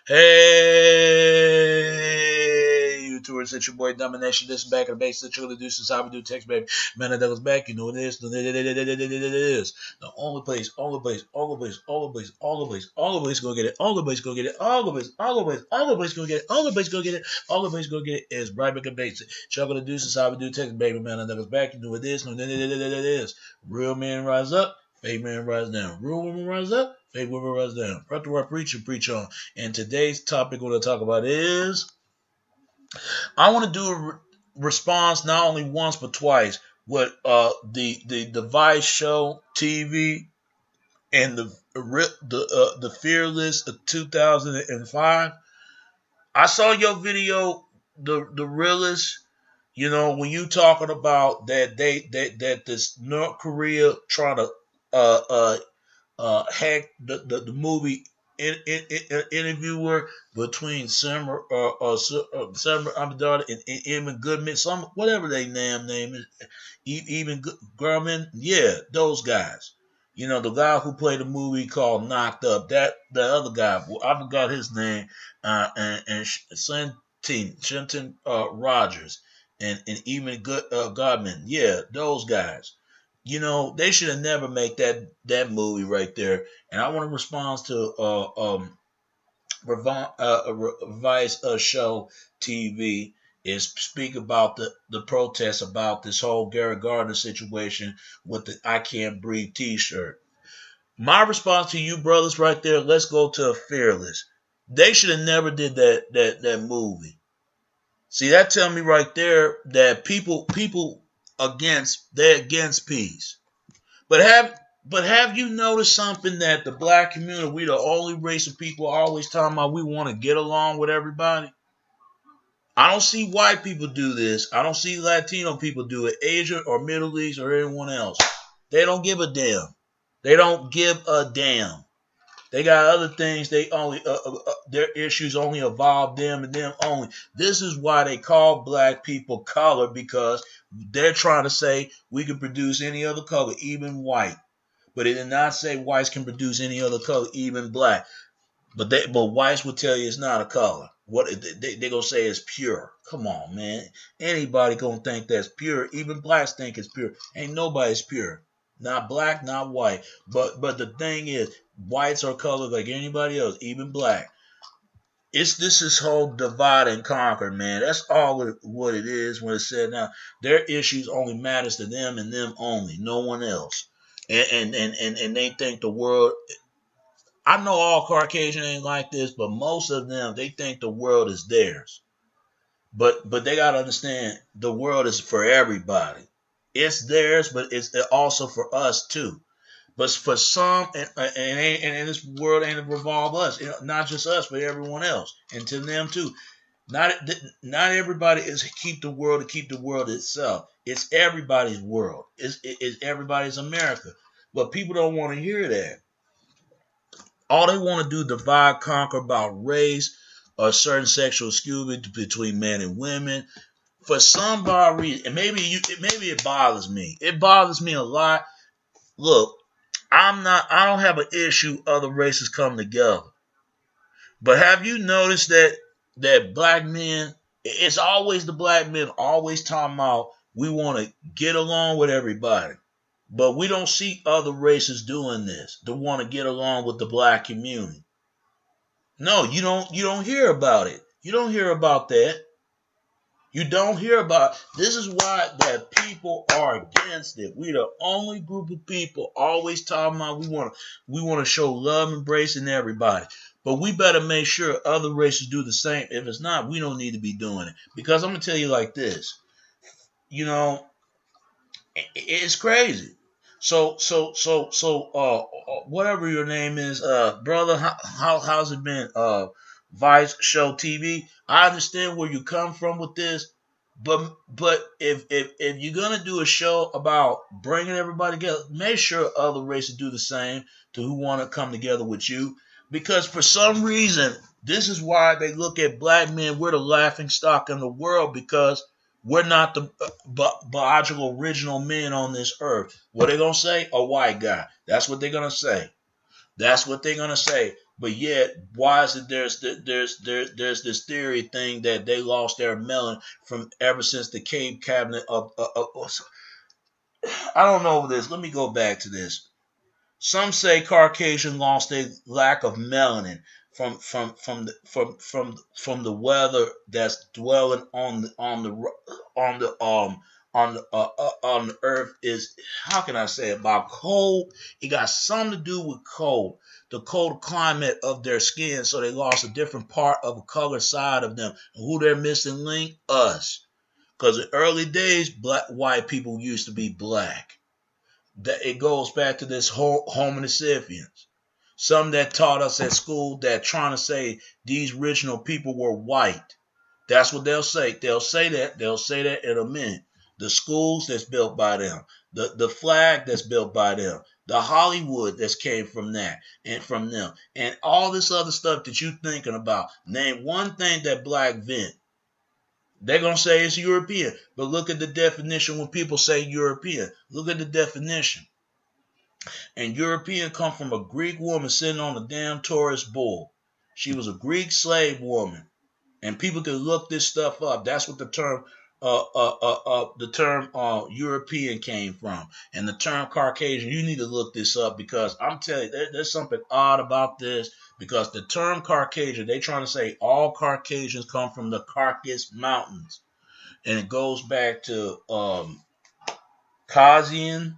Hey, you tourists, it's your boy Domination. This is back at the base. The truly do since I would do text, baby. Man, that was back. You know what it is. It is the only place, all the place, all the place, all the place, all the place, all the place. Go get it. All the place. Go get it. All the place. All the place. All the place. Go get it. All the place. Go get it. All the place. Go get it. Is right back at base. Chuckle the deuces. I would do text, baby. Man, that was back. You know what it is. It is. Real men rise up. Fake man rise down. Real women rise up. Fake women rise down. Right to what preach on. And today's topic we're going to talk about is I want to do a response not only once but twice with the Vice show TV and the Fearless of 2005. I saw your video, the realist. You know when you talking about that this North Korea trying to hack the movie interviewer between Summer Amadar and Evan Goodman, some whatever they name is, even Grumman, yeah, those guys. You know the guy who played a movie called Knocked Up. That the other guy, I forgot his name, and Shenton Rogers and even Godman, yeah, those guys. You know, they should have never made that movie right there. And I want to respond to Vice Show TV is speak about the protest about this whole Gary Gardner situation with the I Can't Breathe T-shirt. My response to you brothers right there, let's go to Fearless. They should have never did that movie. See, that tell me right there that people they're against peace. But have you noticed something that the black community, we the only race of people always talking about we want to get along with everybody? I don't see white people do this. I don't see Latino people do it, Asia or Middle East or anyone else. They don't give a damn. They don't give a damn. They got other things. They only their issues only involve them and them only. This is why they call black people color because they're trying to say we can produce any other color, even white. But it did not say whites can produce any other color, even black. But whites will tell you it's not a color. What they gonna say is pure. Come on, man. Anybody gonna think that's pure? Even blacks think it's pure. Ain't nobody's pure. Not black, not white. But the thing is, whites are colored like anybody else, even black. This is whole divide and conquer, man. That's all what it is when it's said now. Their issues only matters to them and them only, no one else. And they think the world. I know all Caucasian ain't like this, but most of them they think the world is theirs. But they gotta understand the world is for everybody. It's theirs, but it's also for us too. But for some, and this world ain't revolve us, not just us, but everyone else, and to them too. Not not everybody is keep the world to keep the world itself. It's everybody's world. It's everybody's America. But people don't want to hear that. All they want to do divide, conquer about race or certain sexual exclusion between men and women. For some reason, and maybe it bothers me. It bothers me a lot. Look, I don't have an issue other races come together. But have you noticed that black men, it's always the black men always talking about we want to get along with everybody. But we don't see other races doing this. They want to get along with the black community. No, you don't hear about it. You don't hear about that. You don't hear about it. This is why that people are against it. We the only group of people always talking about we want to show love, embracing everybody. But we better make sure other races do the same. If it's not, we don't need to be doing it. Because I'm gonna tell you like this. You know, it's crazy. Whatever your name is, brother, how's it been? Vice Show TV. I understand where you come from with this, but if you're gonna do a show about bringing everybody together, make sure other races do the same to who want to come together with you. Because for some reason, this is why they look at black men. We're the laughing stock in the world because we're not the biological original men on this earth. What are they gonna say? A white guy. That's what they're gonna say. That's what they're gonna say. But yet, why is it there's this theory thing that they lost their melanin from ever since the cave cabinet of I don't know this. Let me go back to this. Some say Caucasian lost their lack of melanin from the weather that's dwelling on the earth is, how can I say it, about cold. It got something to do with cold, the cold climate of their skin, so they lost a different part of a color side of them. And who they're missing link? Us. Because in early days, white people used to be black. That it goes back to this whole Homo sapiens. Some that taught us at school that trying to say these original people were white. That's what they'll say. They'll say that. They'll say that in a minute. The schools that's built by them, the flag that's built by them, the Hollywood that's came from that and from them, and all this other stuff that you thinking about. Name one thing that black vent. They're gonna say it's European, but look at the definition when people say European. Look at the definition. And European come from a Greek woman sitting on a damn Taurus bull. She was a Greek slave woman, and people can look this stuff up. That's what the term European came from, and the term Caucasian. You need to look this up because I'm telling you, there's something odd about this. Because the term Caucasian, they trying to say all Caucasians come from the Caucasus Mountains, and it goes back to Caucasian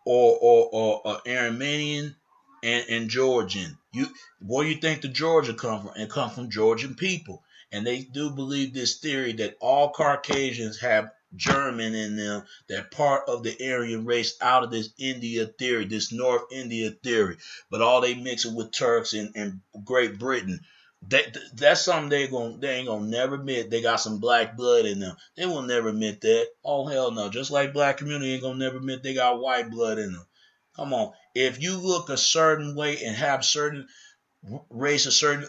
or Armenian and Georgian. Where you think the Georgia come from? It come from Georgian people, and they do believe this theory that all Caucasians have German in them, that part of the Aryan race out of this India theory, this North India theory, but all they mix it with Turks and Great Britain. That's something they ain't gonna never admit. They got some black blood in them. They will never admit that. Oh hell no! Just like black community ain't gonna never admit they got white blood in them. Come on, if you look a certain way and have certain race, a certain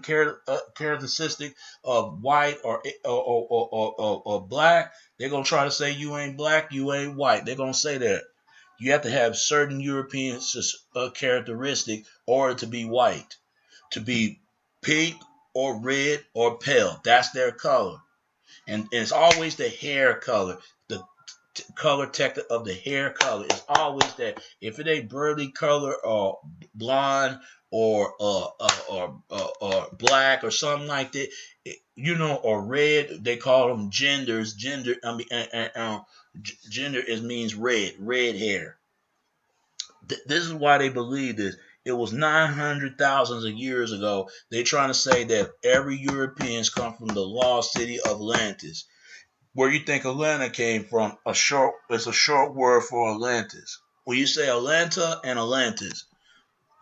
characteristic of white or black, they're gonna try to say you ain't black, you ain't white. They're gonna say that. You have to have certain European characteristic order to be white, to be pink or red or pale. That's their color, and it's always the hair color. The color texture of the hair color is always that. If it ain't burly color or blonde or black or something like that, or red, they call them genders. Gender, I mean, gender is means red hair. This is why they believe this. It was 900,000 of years ago. They trying to say that every Europeans come from the lost city of Atlantis. Where you think Atlanta came from? It's a short word for Atlantis. When you say Atlanta and Atlantis,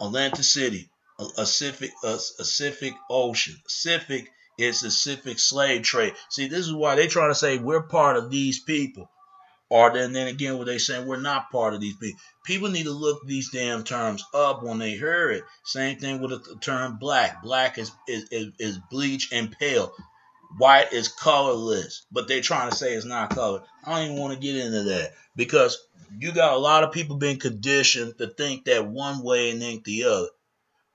Atlantis City, a Pacific Ocean. Pacific is the Pacific slave trade. See, this is why they trying to say we're part of these people. Or then again, when they saying we're not part of these people. People need to look these damn terms up when they hear it. Same thing with the term black. Black is bleach and pale. White is colorless, but they're trying to say it's not color. I don't even want to get into that because you got a lot of people being conditioned to think that one way and think the other.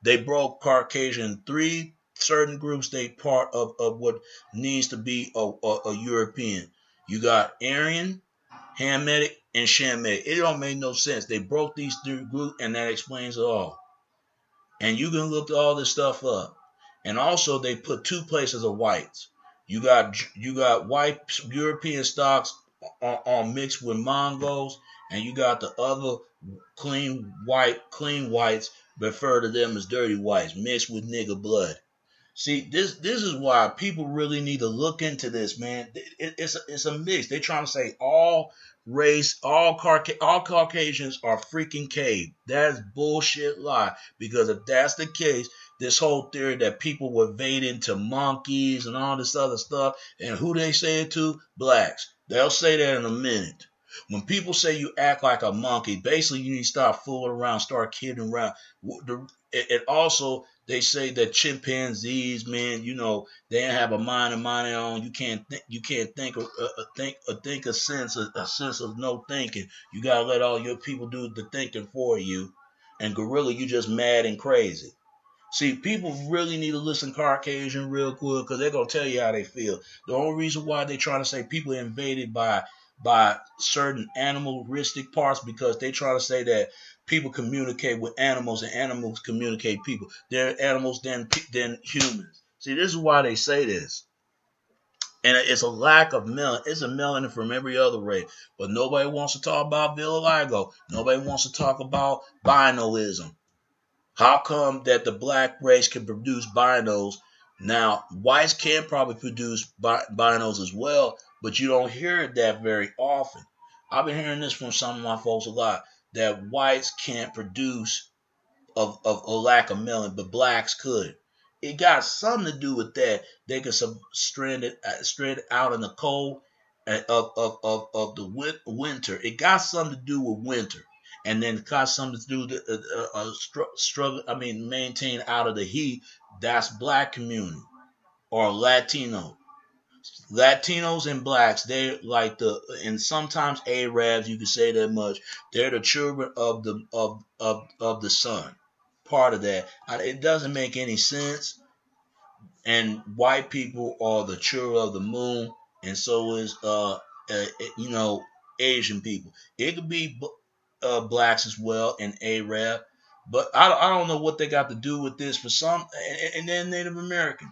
They broke Caucasian three certain groups. They part of what needs to be a European. You got Aryan, Hamitic, and Shemitic. It don't make no sense. They broke these three groups, and that explains it all. And you can look all this stuff up. And also, they put two places of whites. You got white European stocks on mixed with Mongols, and you got the other clean whites refer to them as dirty whites mixed with nigger blood. See, this is why people really need to look into this, man. It's a mix. They're trying to say all race, all Caucasians are freaking cave. That's bullshit lie. Because if that's the case, this whole theory that people were invading to monkeys and all this other stuff, and who they say it to? Blacks. They'll say that in a minute. When people say you act like a monkey, basically you need to stop fooling around, start kidding around. And also, they say that chimpanzees, man, they don't have a mind of their own. You can't think a sense of no thinking. You gotta let all your people do the thinking for you. And gorilla, you just mad and crazy. See, people really need to listen Caucasian real quick because they're gonna tell you how they feel. The only reason why they trying to say people are invaded by certain animalistic parts because they try to say that people communicate with animals and animals communicate people. They're animals than humans. See, this is why they say this. And it's a lack of melanin. It's a melanin from every other race. But nobody wants to talk about vitiligo. Nobody wants to talk about binoism. How come that the black race can produce binos? Now, whites can probably produce binos as well, but you don't hear that very often. I've been hearing this from some of my folks a lot, that whites can't produce of a lack of melanin, but blacks could. It got something to do with that. They could stranded out in the cold of the winter. It got something to do with winter, and then it got something to do with struggle. I mean, maintain out of the heat. That's black community or Latino. Latinos and blacks, they like and sometimes Arabs, you can say that much. They're the children of the sun. Part of that, it doesn't make any sense. And white people are the children of the moon, and so is you know, Asian people. It could be blacks as well and Arab, but I don't know what they got to do with this for some, and then Native American.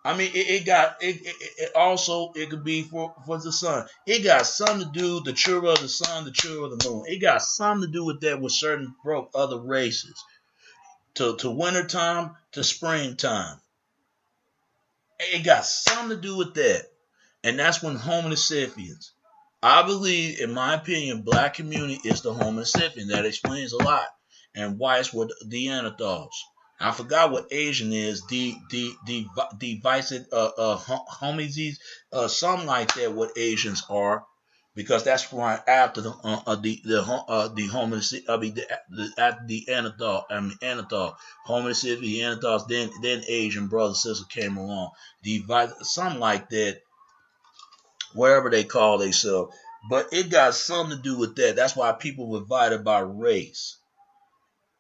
I mean, it also it could be for the sun. It got something to do with the children of the sun, the children of the moon. It got something to do with that with certain other races. To wintertime to springtime. It got something to do with that. And that's when Homo sapiens. I believe, in my opinion, black community is the Homo sapien. That explains a lot. And whites were the Neanderthals. I forgot what Asian is. The vice homies, something like that. What Asians are, because that's right after the Homo. I mean after the Neanderthal. I mean Neanderthal, Homo sapiens, Neanderthals. Then Asian brothers and sisters came along. Something like that, wherever they call themselves. But it got something to do with that. That's why people were divided by race.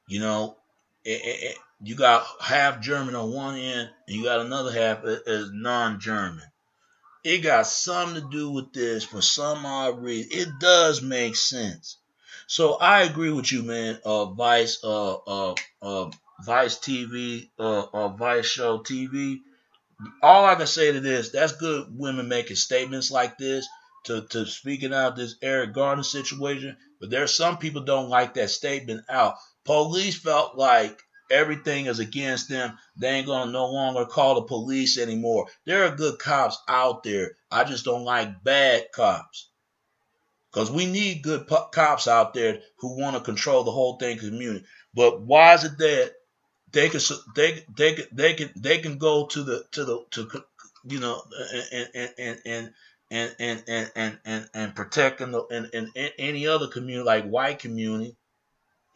You know, you got half German on one end, and you got another half as non-German. It got something to do with this for some odd reason. It does make sense. So I agree with you, man. Vice TV, Vice Show TV. All I can say to this, that's good women making statements like this to speaking out this Eric Garner situation. But there's some people don't like that statement out. Police felt like everything is against them. They ain't gonna no longer call the police anymore. There are good cops out there. I just don't like bad cops. Because we need good cops out there who want to control the whole thing community. But why is it that they can go to you know, and protecting and any other community like white community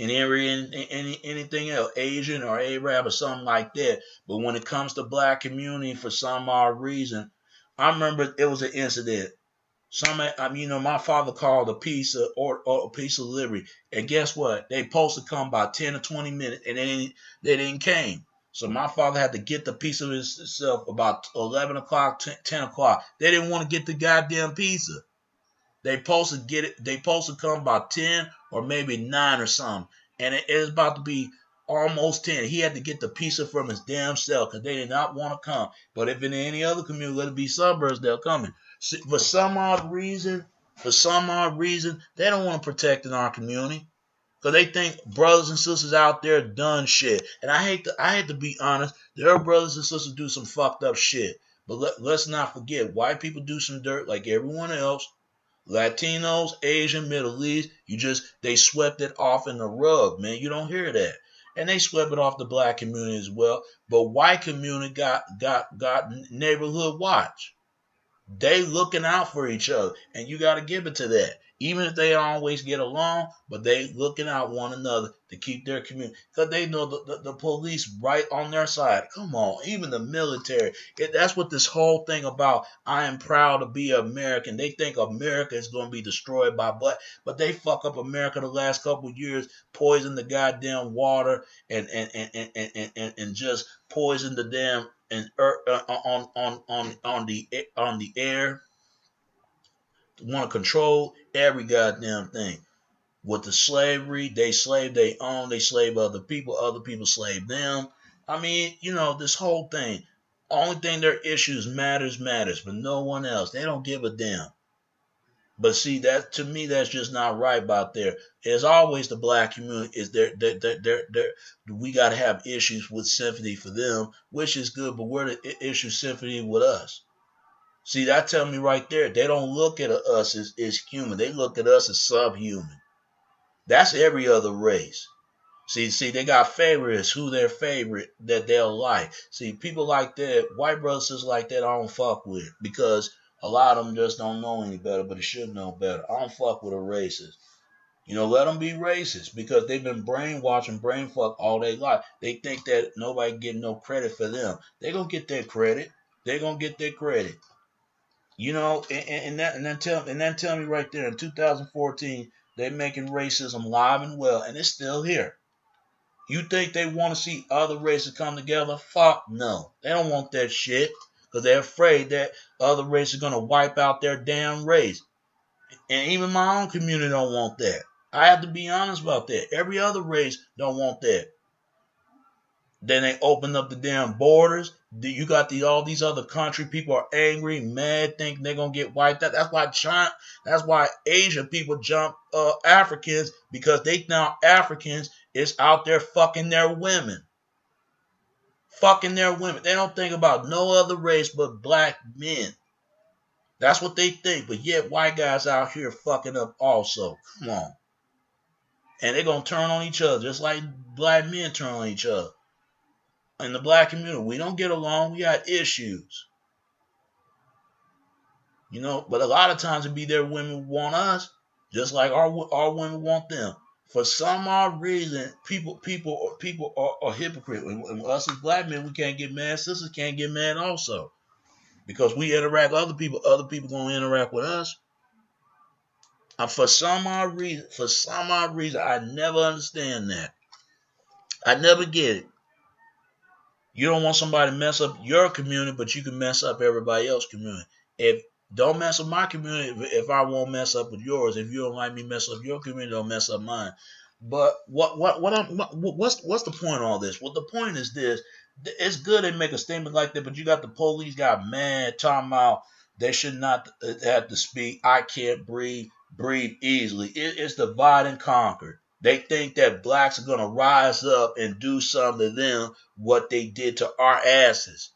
and anything else, Asian or Arab or something like that. But when it comes to black community, for some odd reason, I remember it was an incident. My father called a piece of or a piece of delivery, and guess what? They supposed to come by 10 or 20 minutes, and they didn't came. So my father had to get the piece of himself about 11 o'clock, 10 o'clock. They didn't want to get the goddamn pizza. They supposed to get it. They supposed to come by 10 or maybe 9 or something, and it was about to be almost 10. He had to get the pizza from his damn self because they did not want to come. But if in any other community, let it be suburbs, they're coming. For some odd reason, they don't want to protect in our community because they think brothers and sisters out there done shit. And I hate to be honest, there are brothers and sisters do some fucked up shit. But let's not forget, white people do some dirt like everyone else. Latinos, Asian, Middle East, they swept it off in the rug, man. You don't hear that. And they swept it off the black community as well. But white community got neighborhood watch. They looking out for each other, and you got to give it to that. Even if they don't always get along, but they looking out one another to keep their community. Because they know the police right on their side. Come on, even the military. That's what this whole thing about, I am proud to be American. They think America is going to be destroyed by black, but they fuck up America the last couple of years, poison the goddamn water and just poison the damn and on the air. Want to control every goddamn thing. With the slavery, they slave they own, they slave other people slave them. I mean, this whole thing. Only thing their issues matters, but no one else. They don't give a damn. But see, that to me, that's just not right about there. As always, the black community is there. We got to have issues with sympathy for them, which is good. But where the issue sympathy with us? See, that tell me right there, they don't look at us as human. They look at us as subhuman. That's every other race. See, they got favorites, who their favorite that they'll like. See, people like that, white brothers like that, I don't fuck with because a lot of them just don't know any better, but they should know better. I don't fuck with a racist. Let them be racist because they've been brainwashed and brain fucked all their life. They think that nobody get no credit for them. They gonna get their credit. They gonna get their credit. And then tell me right there in 2014 they're making racism live and well, and it's still here. You think they want to see other races come together? Fuck no, they don't want that shit because they're afraid that other races are gonna wipe out their damn race. And even my own community don't want that. I have to be honest about that. Every other race don't want that. Then they open up the damn borders. You got all these other country people are angry, mad, think they're gonna get wiped out. That's why Asian people jump Africans because they now Africans is out there fucking their women. Fucking their women. They don't think about no other race but black men. That's what they think. But yet white guys out here fucking up also. Come on. And they're gonna turn on each other just like black men turn on each other. In the black community, we don't get along. We got issues. But a lot of times it be their women want us, just like our women want them. For some odd reason, people are hypocrites. And us as black men, we can't get mad. Sisters can't get mad also. Because we interact with other people gonna interact with us. And for some odd reason, I never understand that. I never get it. You don't want somebody to mess up your community, but you can mess up everybody else's community. Don't mess up my community if I won't mess up with yours. If you don't like me mess up your community, don't mess up mine. But what's the point of all this? Well, the point is this. It's good they make a statement like that, but you got the police got mad talking about they should not have to speak. I can't breathe easily. It's divide and conquer. They think that blacks are going to rise up and do something to them what they did to our asses.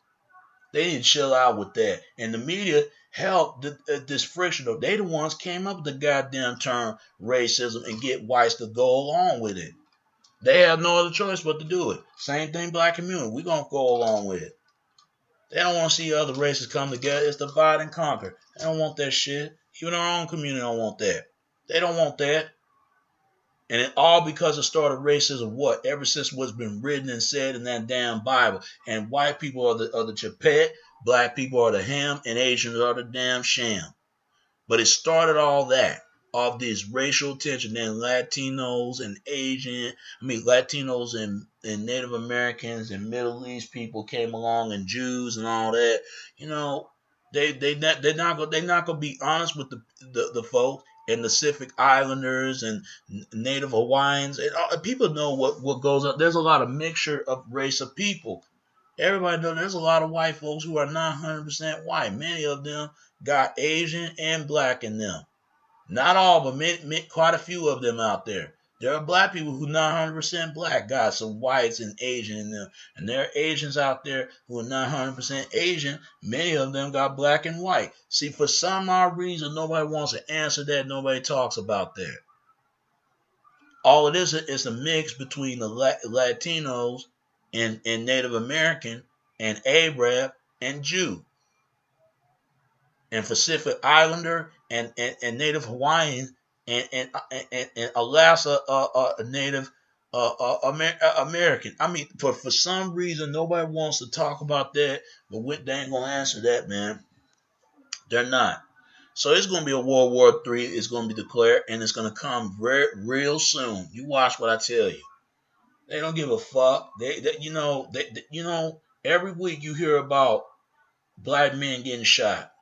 They didn't chill out with that. And the media helped this friction. They the ones came up with the goddamn term racism and get whites to go along with it. They have no other choice but to do it. Same thing black community. We're going to go along with it. They don't want to see other races come together. It's divide and conquer. They don't want that shit. Even our own community don't want that. They don't want that. And it all because it started racism, what? Ever since what's been written and said in that damn Bible. And white people are the chapet, black people are the ham, and Asians are the damn sham. But it started all that, all this racial tension. Then Latinos and Latinos and Native Americans and Middle East people came along, and Jews and all that. They're not gonna be honest with the folks. And the Pacific Islanders and Native Hawaiians. And people know what goes on. There's a lot of mixture of race of people. Everybody knows there's a lot of white folks who are not 100% white. Many of them got Asian and black in them. Not all, but quite a few of them out there. There are black people who are not 100% black, got some whites and Asian in them. And there are Asians out there who are not 100% Asian. Many of them got black and white. See, for some odd reason, nobody wants to answer that. Nobody talks about that. All it is a mix between the Latinos and Native American and Arab and Jew. And Pacific Islander and Native Hawaiian and Alaska a Native American. I mean, for some reason nobody wants to talk about that, but they ain't gonna answer that, man. They're not. So it's going to be a World War III. It's going to be declared, and it's going to come real soon. You watch what I tell you. They don't give a fuck. Every week you hear about black men getting shot.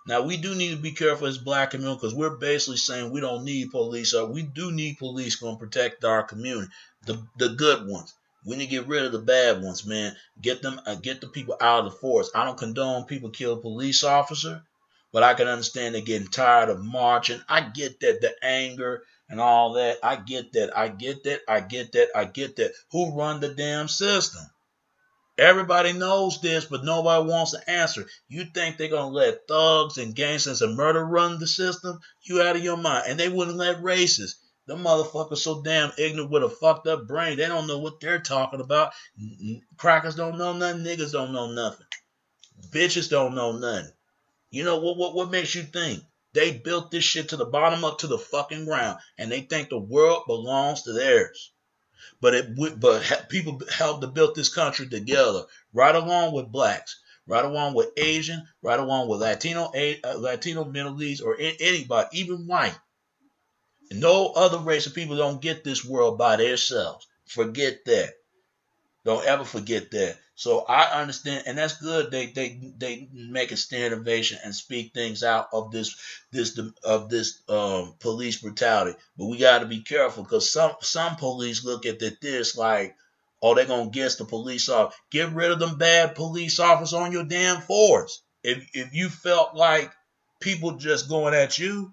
Now we do need to be careful as black community because we're basically saying we don't need police, or we do need police going to protect our community, the good ones. We need to get rid of the bad ones, man. Get the people out of the force. I don't condone people kill a police officer, but I can understand they're getting tired of marching. I get that, the anger and all that. I get that. I get that. I get that. I get that. Who run the damn system? Everybody knows this, but nobody wants to answer. You think they're going to let thugs and gangsters and murder run the system? You out of your mind. And they wouldn't let racists. Them motherfuckers so damn ignorant with a fucked up brain. They don't know what they're talking about. Crackers don't know nothing. Niggas don't know nothing. Bitches don't know nothing. You know what makes you think? They built this shit to the bottom up to the fucking ground, and they think the world belongs to theirs. But people helped to build this country together, right along with blacks, right along with Asian, right along with Latino, Middle East, or anybody, even white. No other race of people don't get this world by themselves. Forget that. Don't ever forget that. So I understand, and that's good. They make a stand ovation and speak things out of this police brutality. But we got to be careful because some police look at this like, oh, they're gonna guess the police off. Get rid of them bad police officers on your damn force. If you felt like people just going at you,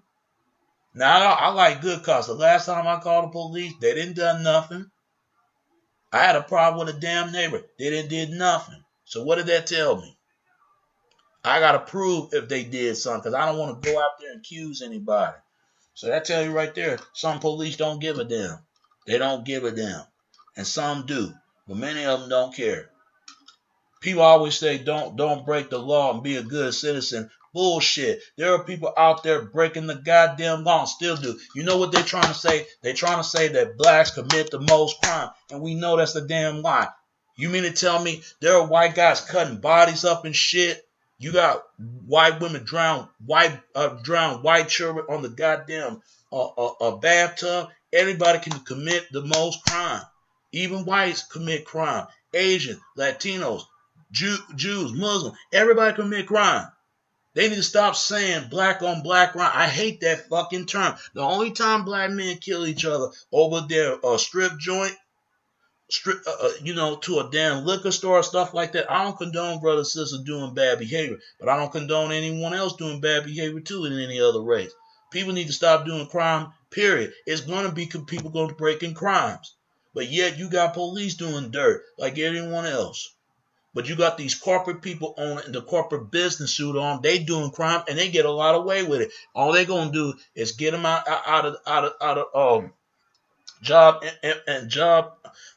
now I like good cops. The last time I called the police, they didn't do nothing. I had a problem with a damn neighbor. They didn't did nothing. So what did that tell me? I got to prove if they did something because I don't want to go out there and accuse anybody. So that tells you right there, some police don't give a damn. They don't give a damn. And some do. But many of them don't care. People always say don't break the law and be a good citizen. Bullshit. There are people out there breaking the goddamn law and still do. You know what they're trying to say? They're trying to say that blacks commit the most crime. And we know that's a damn lie. You mean to tell me there are white guys cutting bodies up and shit? You got white women drown white children on the goddamn bathtub. Everybody can commit the most crime. Even whites commit crime. Asian, Latinos, Jews, Muslims, everybody commit crime. They need to stop saying black on black crime. I hate that fucking term. The only time black men kill each other over their strip joint, to a damn liquor store or stuff like that. I don't condone brothers and sisters doing bad behavior, but I don't condone anyone else doing bad behavior too in any other race. People need to stop doing crime, period. It's going to be people going to break in crimes. But yet you got police doing dirt like anyone else. But you got these corporate people on in the corporate business suit on. They doing crime and they get a lot of way with it. All they gonna do is get them out of job and job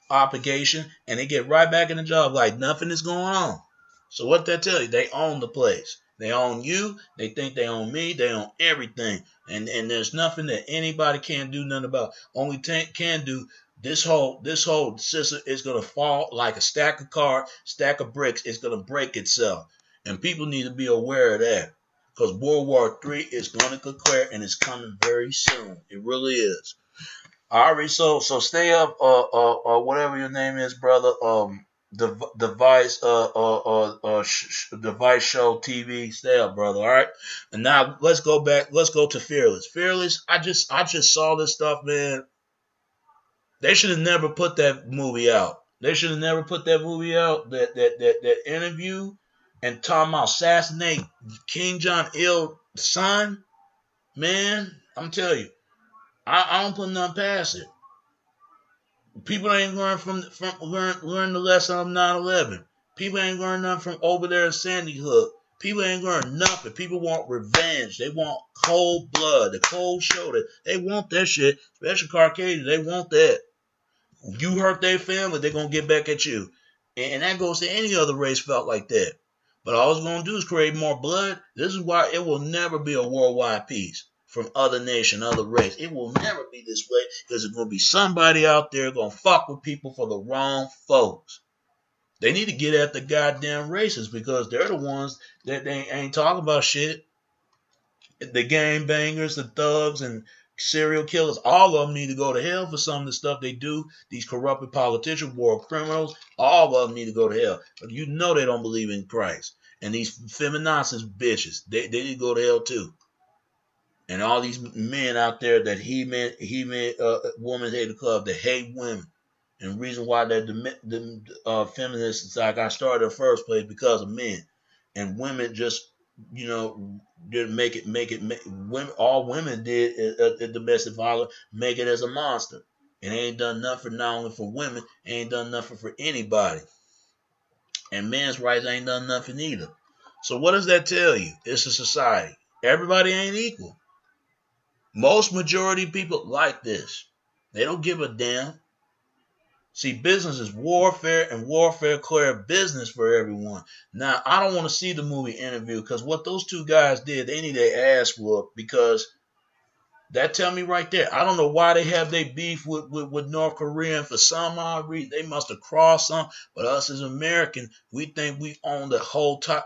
obligation, and they get right back in the job like nothing is going on. So what that tell you? They own the place. They own you. They think they own me. They own everything. And there's nothing that anybody can do nothing about. Only can do. This whole system is gonna fall like a stack of bricks. It's gonna break itself, and people need to be aware of that because World War III is gonna declare, and it's coming very soon. It really is. All right, so stay up, whatever your name is, brother. Device, Device Show TV. Stay up, brother. All right, and now let's go back. Let's go to Fearless. Fearless. I just saw this stuff, man. They should have never put that movie out. They should have never put that movie out. That interview and talking about assassinate King John Il's son. Man, I'm telling you, I don't put nothing past it. People ain't learn learn the lesson of 9/11. People ain't learn nothing from over there in Sandy Hook. People ain't learn nothing. People want revenge. They want cold blood, the cold shoulder. They want that shit. Especially Caucasians, they want that. You hurt their family, they're going to get back at you. And that goes to any other race felt like that. But all it's going to do is create more blood. This is why it will never be a worldwide peace. from other nation, other race. It will never be this way because there's going to be somebody out there going to fuck with people for the wrong folks. They need to get at the goddamn racists because they're the ones that they ain't talking about shit. The gang bangers, the thugs, and serial killers, all of them need to go to hell for some of the stuff they do. These corrupted politicians, war criminals, all of them need to go to hell. But you know they don't believe in Christ. And these feminazis bitches, they need to go to hell too. And all these men out there that he meant women hate the club, that hate women. And the reason why they're the feminists, like I started in the first place, because of men. And women just, didn't make it. Women, all women did at domestic violence, make it as a monster. And ain't done nothing not only for women, ain't done nothing for anybody. And men's rights ain't done nothing either. So what does that tell you? It's a society. Everybody ain't equal. Most majority of people like this. They don't give a damn. See, business is warfare, and warfare clear business for everyone. Now, I don't want to see the movie Interview because what those two guys did, they need their ass whooped because that tell me right there. I don't know why they have their beef with North Korea, and for some odd reason they must have crossed some. But us as Americans, we think we own the whole tired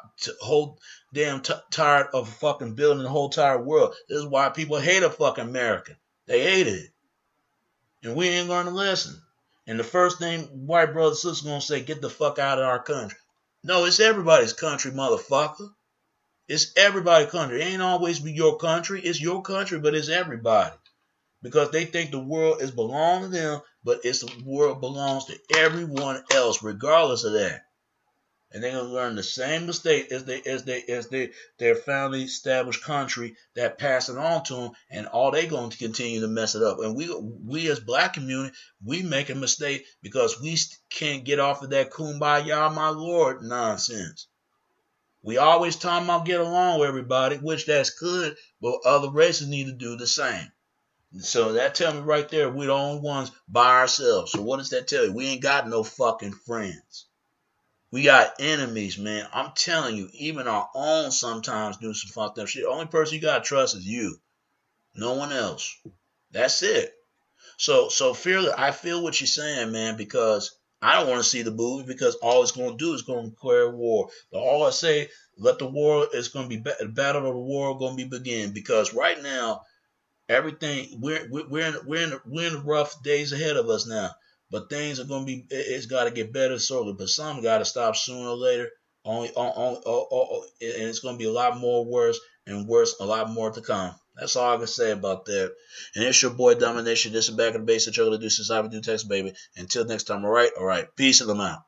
of fucking building the whole entire world. This is why people hate a fucking American. They hate it, and we ain't learned a lesson. And the first thing white brothers and sisters gonna say, get the fuck out of our country. No, it's everybody's country, motherfucker. It's everybody's country. It ain't always be your country. It's your country, but it's everybody. Because they think the world is belong to them, but the world belongs to everyone else, regardless of that. And they're gonna learn the same mistake as their family established country that pass it on to them, and all they going to continue to mess it up. And we as black community, we make a mistake because we can't get off of that kumbaya, my lord nonsense. We always talking about get along with everybody, which that's good, but other races need to do the same. So that tell me right there, we're the only ones by ourselves. So what does that tell you? We ain't got no fucking friends. We got enemies, man. I'm telling you, even our own sometimes do some fucked up shit. The only person you gotta trust is you. No one else. That's it. So Fearless, I feel what you're saying, man, because I don't want to see the movie because all it's going to do is going to declare war. But all I say, let the war, it's going to be, the battle of the war going to be begin. Because right now, everything, we're in the rough days ahead of us now. But things are going to be, it's got to get better slowly. But some got to stop sooner or later. And it's going to be a lot more worse and worse, a lot more to come. That's all I can say about that. And it's your boy Domination. This is Back in the Base. That you're going to do since I would do text, baby. Until next time, all right? All right. Peace and I'm out.